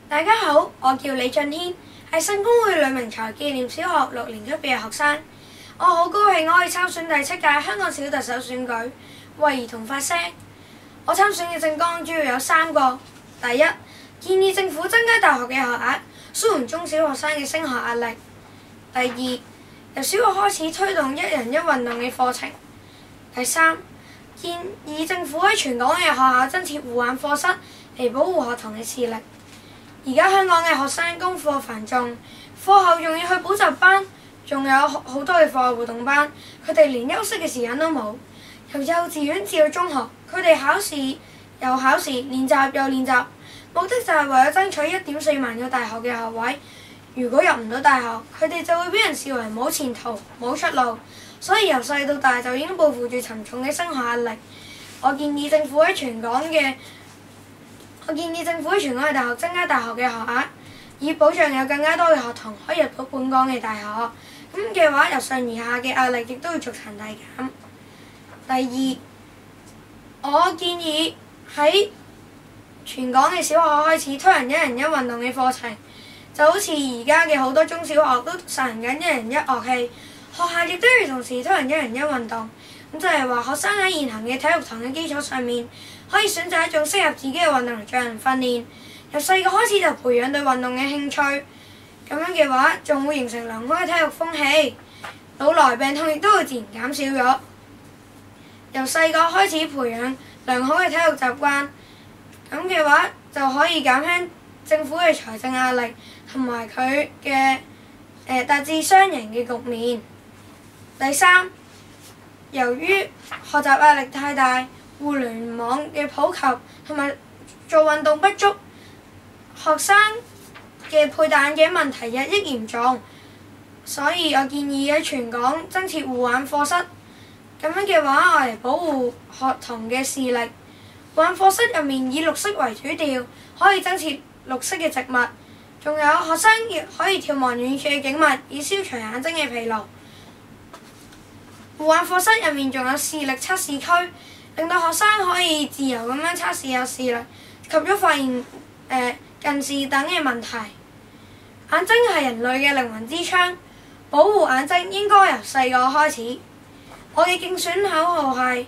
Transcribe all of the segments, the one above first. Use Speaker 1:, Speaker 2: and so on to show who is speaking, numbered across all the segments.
Speaker 1: 大家好，我叫李俊軒，係聖公會呂明才紀念小學6年級嘅學生。我好高興我可以參選第7屆香港小特首選舉，為兒童發聲。我參選嘅政綱主要有3個：第一，建議政府增加大學嘅學額，舒緩中小學生嘅升學壓力；第二，由小學開始推動1人1運動嘅課程；第三，建議政府喺全港嘅學校增設護眼課室嚟保護學童嘅視力。而家香港嘅學生功課繁重，課後仲要去補習班，仲有好多嘅課外活動班，佢哋連休息嘅時間都冇。由幼稚園至到中學，佢哋考試又考試，練習又練習，目的就係為咗爭取1.4萬個大學嘅學位。如果入唔到大學，佢哋就會俾人視為冇前途、冇出路，所以由細到大就已經背負住沉重嘅升學壓力。我建議政府喺全港嘅大學增加大學嘅學額，以保障有更加多嘅學童可以入到本港嘅大學。咁嘅話，由上而下嘅壓力亦都要逐層遞減。第二，我建議喺全港嘅小學開始推行1人1運動嘅課程，就好似而家嘅好多中小學都實行緊1人1樂器，學校亦都要同時推行1人1運動。咁就係話學生喺現行嘅體育堂嘅基礎上面，可以選擇一種適合自己嘅運動嚟進行訓練。由細個開始就培養對運動嘅興趣，咁樣嘅話仲會形成良好嘅體育風氣，老來病痛亦都會自然減少咗。由細個開始培養良好嘅體育習慣，咁嘅話就可以減輕政府嘅財政壓力，同埋佢嘅達至雙贏嘅局面。第三，由於學習壓力太大，互聯網嘅普及同埋做運動不足，學生嘅佩戴眼鏡問題日益嚴重，所以我建議喺全港增設護眼課室。咁樣嘅話，我嚟保護學童嘅視力。護眼課室入面以綠色為主調，可以增設綠色嘅植物，仲有學生亦可以眺望遠處嘅景物，以消除眼睛嘅疲勞。護眼課室入面仲有視力測試區，令到學生可以自由咁樣測試有視力，及咗發現近視等嘅問題。眼睛係人類嘅靈魂之窗，保護眼睛應該由細個開始。我嘅競選口號係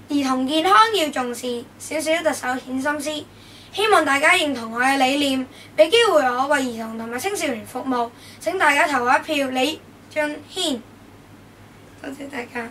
Speaker 1: 兒童健康要重視，小小特首顯心思。希望大家認同我嘅理念，俾機會我為兒童同埋青少年服務。請大家投我一票，李俊軒。多謝大家。